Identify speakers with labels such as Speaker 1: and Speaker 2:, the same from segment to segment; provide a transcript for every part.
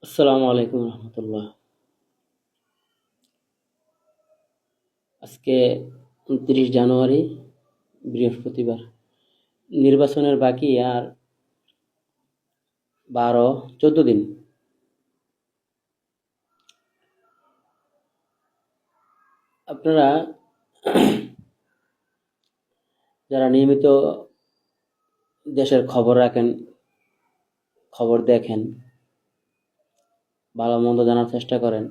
Speaker 1: আসসালামু আলাইকুম রহমতুল্লাহ। আজকে ২৯ জানুয়ারি, বৃহস্পতিবার। নির্বাচনের বাকি আর ১২-১৪ দিন। আপনারা যারা নিয়মিত দেশের খবর রাখেন, খবর দেখেন, ভালো মন্দ জানার চেষ্টা করেন,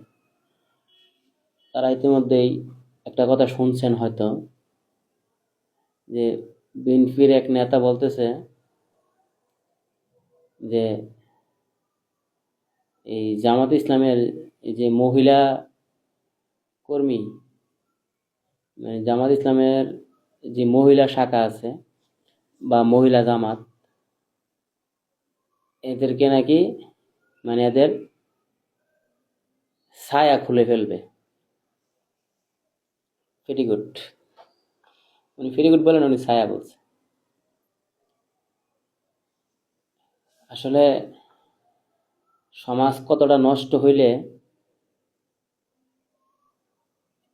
Speaker 1: তারা ইতিমধ্যেই একটা কথা শুনছেন হয়তো, যে বিএনপির এক নেতা বলতেছে যে এই জামাত ইসলামের এই যে মহিলা কর্মী, মানে জামাত ইসলামের যে মহিলা শাখা আছে বা মহিলা জামাত, এদেরকে নাকি, মানে এদের ছায়া খুলে ফেলবে। পেটিকোট, উনি পেটিকোট বলেন, উনি ছায়া বলছে। আসলে সমাজ কতটা নষ্ট হইলে,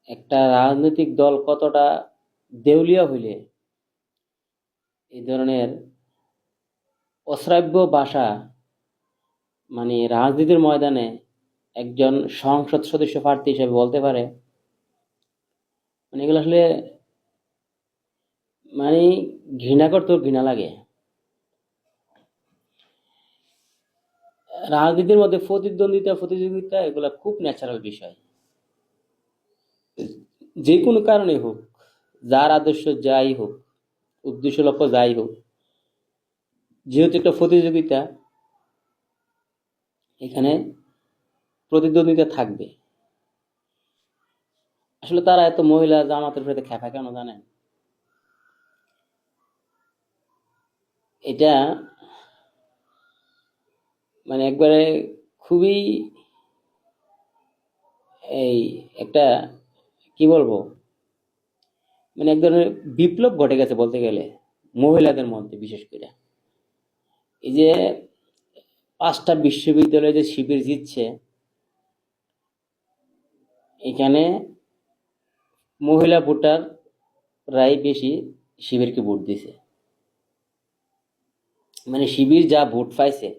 Speaker 1: একটা রাজনৈতিক দল কতটা দেউলিয়া হইলে এই ধরনের অশ্রাব্য ভাষা, মানে রাজনীতির ময়দানে একজন সংসদ সদস্য প্রার্থী হিসেবে বলতে পারে, মানে এগুলো আসলে মানে ঘৃণা করতেও ঘৃণা লাগে। রাজনীতির মধ্যে প্রতিদ্বন্দ্বিতা, প্রতিযোগিতা এগুলা খুব ন্যাচারাল বিষয়। যে কোনো কারণে হোক, যার আদর্শ যাই হোক, উদ্দেশ্য লক্ষ্য যাই হোক, যেহেতু একটা প্রতিযোগিতা, এখানে প্রতিদ্বন্দ্বিতা থাকবে। আসলে তারা এত মহিলা জামাতের প্রতি খেপা কেন জানেন? এটা মানে একবারে খুবই এই একটা, কি বলবো, মানে এক ধরনের বিপ্লব ঘটে গেছে বলতে গেলে মহিলাদের মধ্যে। বিশেষ করে এই যে 5টা বিশ্ববিদ্যালয়ে যে শিবির জিতছে, এখানে মহিলা ভোটাররাই বেশি শিবিরকে ভোট দিছে। মানে শিবির যা ভোট পাইছে,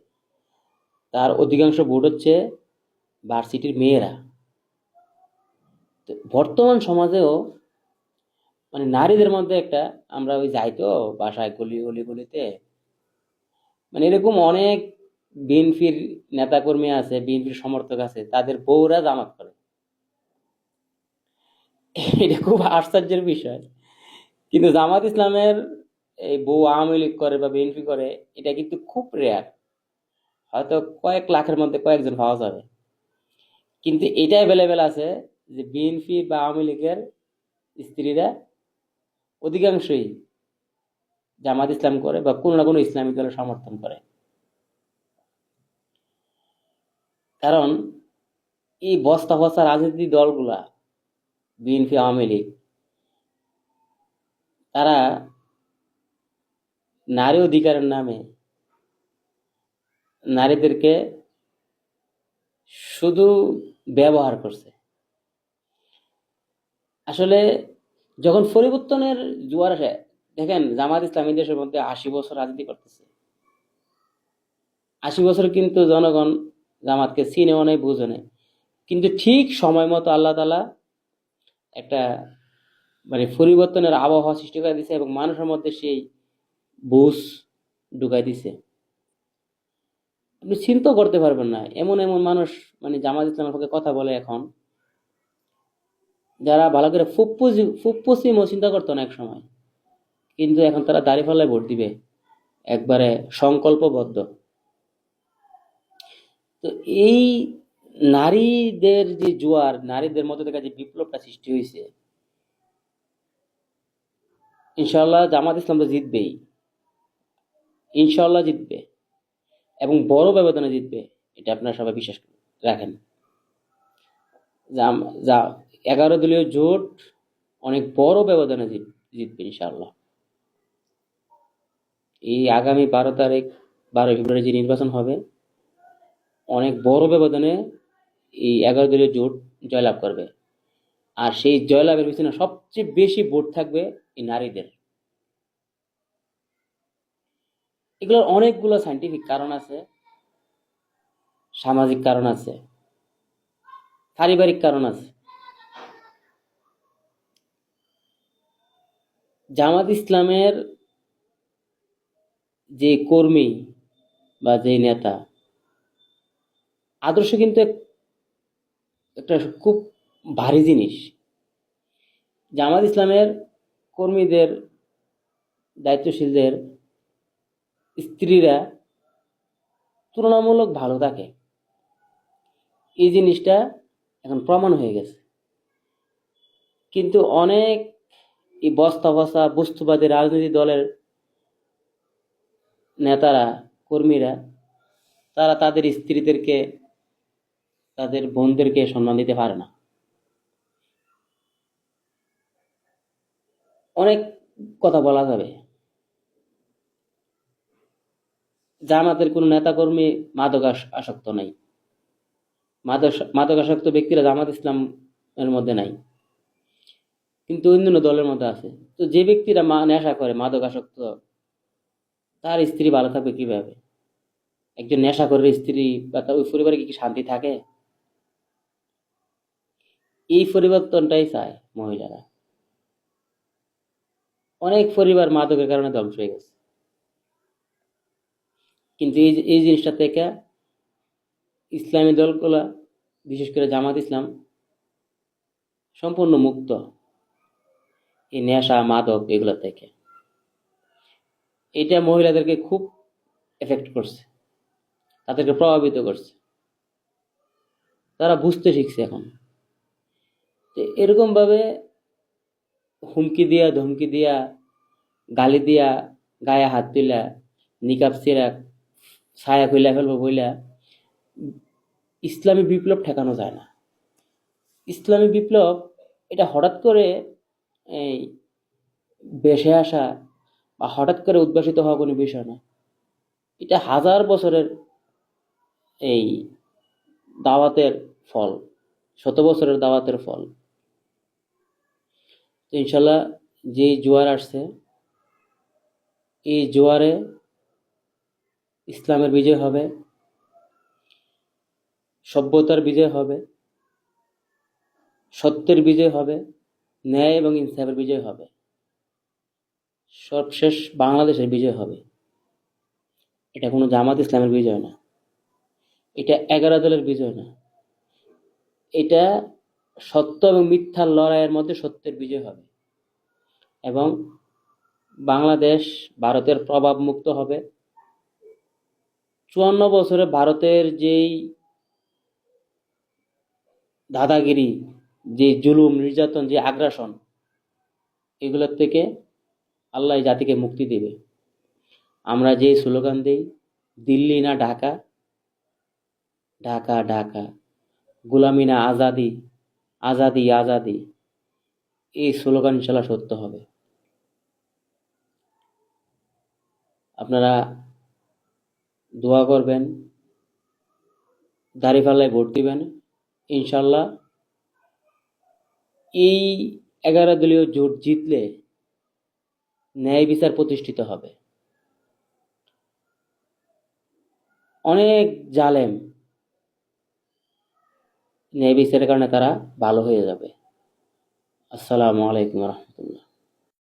Speaker 1: তার অধিকাংশ ভোট হচ্ছে ভার্সিটির মেয়েরা। তো বর্তমান সমাজেও মানে নারীদের মধ্যে একটা, আমরা ওই যাই তো বাসায় গলি গলি গলিতে, মানে এরকম অনেক বিএনপির নেতাকর্মী আছে, বিএনপির সমর্থক আছে, তাদের বউরা জামাত করে। এটা খুব আশ্চর্যের বিষয়। কিন্তু জামাত ইসলামের এই বউ আওয়ামী লীগ করে বা বিএনপি করে, এটা কিন্তু খুব রেয়ার। হয়তো কয়েক লাখের মধ্যে কয়েকজন পাওয়া যাবে। কিন্তু এটা অ্যাভেলেবেল আছে যে বিএনপি বা আওয়ামী লীগের স্ত্রীরা অধিকাংশই জামাত ইসলাম করে বা কোনো না কোনো ইসলামিক দলের সমর্থন করে। কারণ এই বস্তা বস্তা রাজনীতি দলগুলা, বিএনপি আওয়ামী লীগ, তারা নারী অধিকারের নামে নারীদেরকে শুধু ব্যবহার করছে। আসলে যখন পরিবর্তনের জোয়ার আসে, দেখেন জামাত ইসলামী দেশের মধ্যে 80 বছর রাজনীতি করতেছে। 80 বছর কিন্তু জনগণ জামাতকে চিনেও নেই, বুঝে নেই। কিন্তু ঠিক সময় মতো আল্লাহ তালা একটা মানে পরিবর্তনের আবহাওয়া সৃষ্টি করে দিছে এবং মানুষের মধ্যে সেই বুঝ ঢুকাই দিছে। আপনি চিন্তাও করতে পারবেন না, এমন এমন মানুষ মানে জামাত ইসলামের পক্ষে কথা বলে এখন, যারা ভালো করে ফুপ্পসিমও চিন্তা করতো না এক সময়, কিন্তু এখন তারা দাঁড়িপাল্লায় ভোট দিবে, একবারে সংকল্পবদ্ধ। তো এই নারীদের যে জোয়ার, নারীদের মধ্যে থেকে যে বিপ্লবটা সৃষ্টি হয়েছে, ইনশাল্লাহ জামাত ইসলাম তো জিতবেই, ইনশাল্লাহ জিতবে এবং বড় ব্যবধানে জিতবে। এটা আপনারা সবাই বিশ্বাস রাখেন। যা 11 দলীয় জোট অনেক বড় ব্যবধানে জিতবে ইনশাল্লাহ। এই আগামী 12 তারিখ, 12 ফেব্রুয়ারি যে নির্বাচন হবে, অনেক বড় ব্যবধানে এই 11 দলীয় জোট জয়লাভ করবে। আর সেই জয়লাভের পিছনে সবচেয়ে বেশি ভোট থাকবে এই নারীদের। এগুলোর অনেকগুলো সায়েন্টিফিক কারণ আছে, সামাজিক কারণ আছে, পারিবারিক কারণ আছে। জামাত ইসলামের যে কর্মী বা যে নেতা, আদর্শ কিন্তু একটা খুব ভারী জিনিস। জামাত ইসলামের কর্মীদের, দায়িত্বশীলদের স্ত্রীরা তুলনামূলক ভালো থাকে, এই জিনিসটা এখন প্রমাণ হয়ে গেছে। কিন্তু অনেক এই বস্তা বস্তা বস্তুবাদী রাজনৈতিক দলের নেতারা, কর্মীরা, তারা তাদের স্ত্রীদেরকে, তাদের বোনদেরকে সম্মান দিতে পারে না। অনেক কথা বলা যাবে। জামাতের কোনো নেতাকর্মী মাদক আসক্ত নাই, মাদকাসক্ত ব্যক্তিরা জামাত ইসলামের মধ্যে নাই, কিন্তু অন্যান্য দলের মধ্যে আছে। তো যে ব্যক্তিরা নেশা করে, মাদকাসক্ত, তার স্ত্রী ভালো থাকবে কিভাবে? একজন নেশাখোরের স্ত্রী বা তার ওই পরিবারে কি শান্তি থাকে? এই পরিবর্তনটাই চায় মহিলারা। অনেক পরিবার মাদকের কারণে ধ্বংস হয়ে গেছে, কিন্তু এই জিনিসটা থেকে ইসলামী দলগুলা, বিশেষ করে জামাত ইসলাম, সম্পূর্ণ মুক্ত এই নেশা মাদক এগুলো থেকে। এটা মহিলাদেরকে খুব এফেক্ট করছে, তাদেরকে প্রভাবিত করছে, তারা বুঝতে শিখছে এখন। এরকম ভাবে হুমকি দিয়া, ধমকি দিয়া, গালি দিয়া, গায়ে হাত তুলা, নিকাব ছিঁড়া, ছায়া খুইলা ফেলবো বইলা ইসলামী বিপ্লব ঠেকানো যায় না। ইসলামী বিপ্লব এটা হঠাৎ করে এই ভেসে আসা বা হঠাৎ করে উদ্ভাসিত হওয়া কোনো বিষয় না। এটা হাজার বছরের এই দাওয়াতের ফল, শত বছরের দাওয়াতের ফল। তো ইনশাল্লাহ যে জোয়ার আসছে, এই জোয়ারে ইসলামের বিজয় হবে, সভ্যতার বিজয় হবে, সত্যের বিজয় হবে, ন্যায় এবং ইনসাফের বিজয় হবে, সবশেষ বাংলাদেশের বিজয় হবে। এটা কোনো জামাত ইসলামের বিজয় না, এটা 11 দলের বিজয় না, এটা সত্য এবং মিথ্যার লড়াইয়ের মধ্যে সত্যের বিজয় হবে এবং বাংলাদেশ ভারতের প্রভাব মুক্ত হবে। 54 বছরে ভারতের যেই দাদাগিরি, যে জুলুম নির্যাতন, যে আগ্রাসন, এগুলোর থেকে আল্লাহ এই জাতিকে মুক্তি দেবে। আমরা যে স্লোগান দেই, দিল্লি না ঢাকা, ঢাকা ঢাকা, গোলামি না আজাদি, আজাদি আজাদি, এই স্লোগান ইনশাল্লাহ সত্য হবে। আপনারা দোয়া করবেন, দাঁড়িপাল্লায় ভোট দিবেন। ইনশাল্লাহ এই 11 দলীয় জোট জিতলে ন্যায় বিচার প্রতিষ্ঠিত হবে। অনেক জালেম ন্যায় বিচারের কারণে তারা ভালো হয়ে যাবে। আসসালামু আলাইকুম রহমতুল্লাহ।